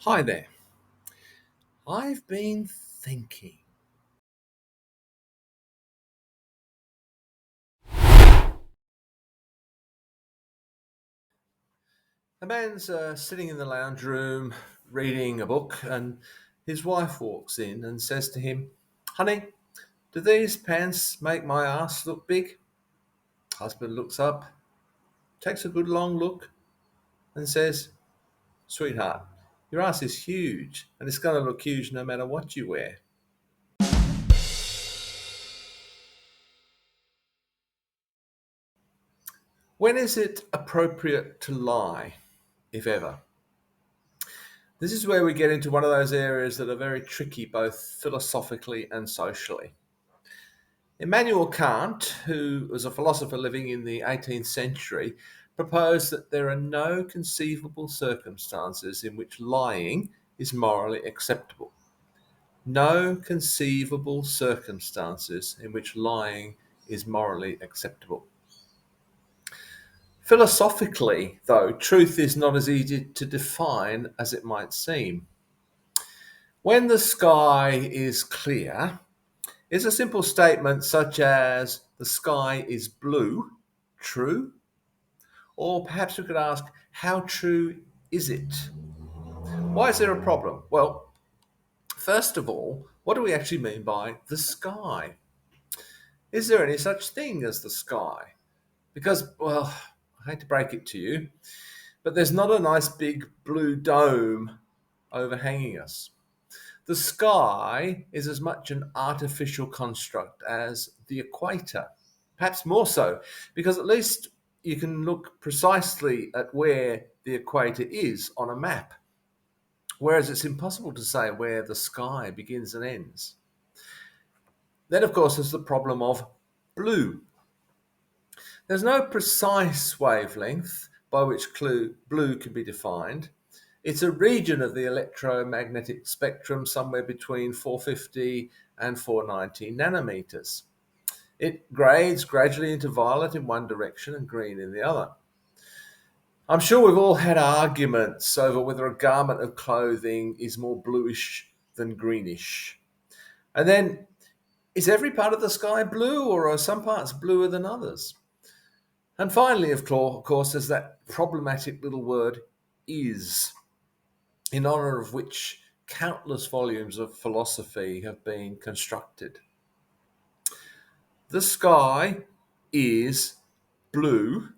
Hi there. I've been thinking. A man's sitting in the lounge room reading a book, and his wife walks in and says to him, "Honey, do these pants make my ass look big?" Husband looks up, takes a good long look, and says, "Sweetheart, your ass is huge, and it's going to look huge no matter what you wear." When is it appropriate to lie, if ever? This is where we get into one of those areas that are very tricky, both philosophically and socially. Immanuel Kant, who was a philosopher living in the 18th century, proposed that there are no conceivable circumstances in which lying is morally acceptable. No conceivable circumstances in which lying is morally acceptable. Philosophically, though, truth is not as easy to define as it might seem. When the sky is clear is a simple statement such as the sky is blue true? Or perhaps we could ask, how true is it? Why is there a problem? Well, first of all, what do we actually mean by the sky? Is there any such thing as the sky? Because, well, I hate to break it to you, but there's not a nice big blue dome overhanging us. The sky is as much an artificial construct as the equator, perhaps more so, because at least you can look precisely at where the equator is on a map, whereas it's impossible to say where the sky begins and ends. Then, of course, there's the problem of blue. There's no precise wavelength by which blue can be defined. It's a region of the electromagnetic spectrum somewhere between 450 and 490 nanometers. It grades gradually into violet in one direction and green in the other. I'm sure we've all had arguments over whether a garment of clothing is more bluish than greenish. And then, is every part of the sky blue, or are some parts bluer than others? And finally, of course, there's that problematic little word is, in honor of which countless volumes of philosophy have been constructed. The sky is blue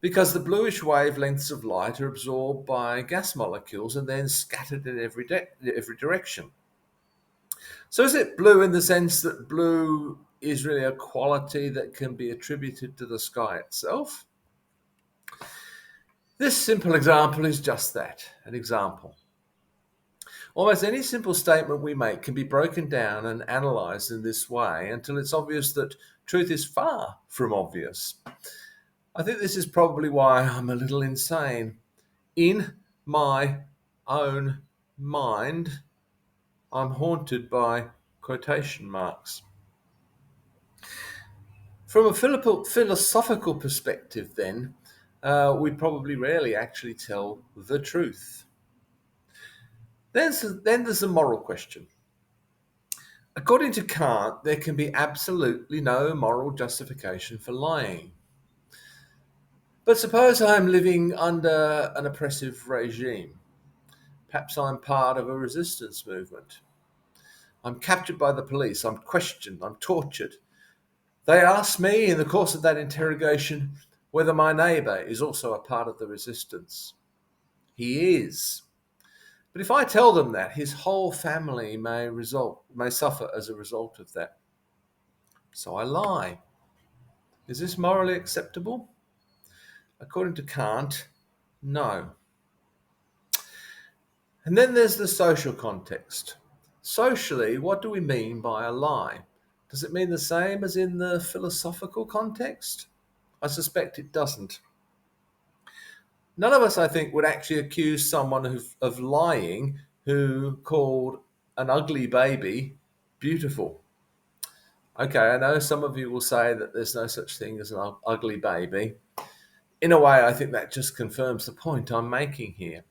because the bluish wavelengths of light are absorbed by gas molecules and then scattered in every direction. So is it blue in the sense that blue is really a quality that can be attributed to the sky itself? This simple example is just that, an example. Almost any simple statement we make can be broken down and analysed in this way until it's obvious that truth is far from obvious. I think this is probably why I'm a little insane. In my own mind, I'm haunted by quotation marks. From a philosophical perspective, then, we probably rarely actually tell the truth. Then there's the moral question. According to Kant, there can be absolutely no moral justification for lying. But suppose I'm living under an oppressive regime. Perhaps I'm part of a resistance movement. I'm captured by the police. I'm questioned. I'm tortured. They ask me in the course of that interrogation whether my neighbour is also a part of the resistance. He is. But if I tell them that, his whole family may suffer as a result of that. So I lie. Is this morally acceptable? According to Kant, no. And then there's the social context. Socially, what do we mean by a lie? Does it mean the same as in the philosophical context? I suspect it doesn't. None of us, I think, would actually accuse someone of lying who called an ugly baby beautiful. Okay, I know some of you will say that there's no such thing as an ugly baby. In a way, I think that just confirms the point I'm making here.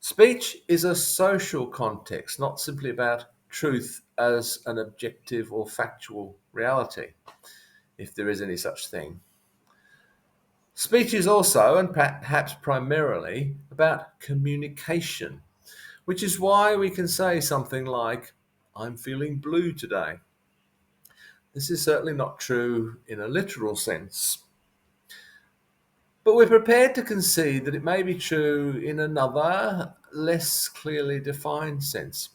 Speech is a social context, not simply about truth as an objective or factual reality, if there is any such thing. Speech is also, and perhaps primarily, about communication, which is why we can say something like, "I'm feeling blue today." This is certainly not true in a literal sense, but we're prepared to concede that it may be true in another, less clearly defined sense.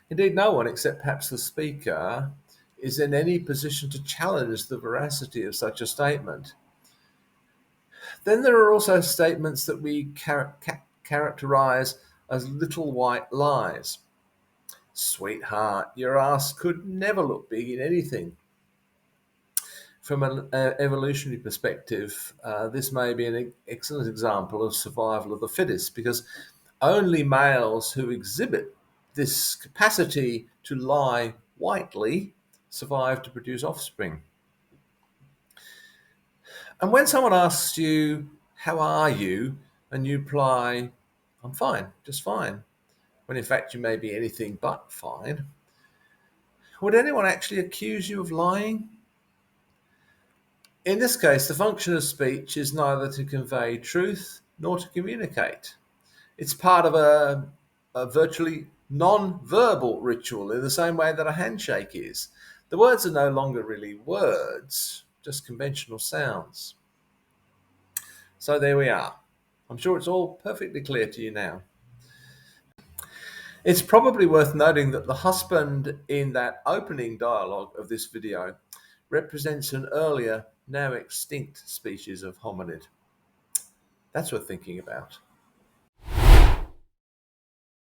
Indeed, no one, except perhaps the speaker, is in any position to challenge the veracity of such a statement. Then there are also statements that we characterize as little white lies. "Sweetheart, your ass could never look big in anything." From an evolutionary perspective, this may be an excellent example of survival of the fittest, because only males who exhibit this capacity to lie whitely survive to produce offspring. And when someone asks you, "How are you?" and you reply, "I'm fine, just fine," when in fact you may be anything but fine, would anyone actually accuse you of lying? In this case, the function of speech is neither to convey truth nor to communicate. It's part of a virtually non-verbal ritual in the same way that a handshake is. The words are no longer really words, just conventional sounds. So there we are. I'm sure it's all perfectly clear to you now. It's probably worth noting that the husband in that opening dialogue of this video represents an earlier, now extinct species of hominid. That's worth thinking about.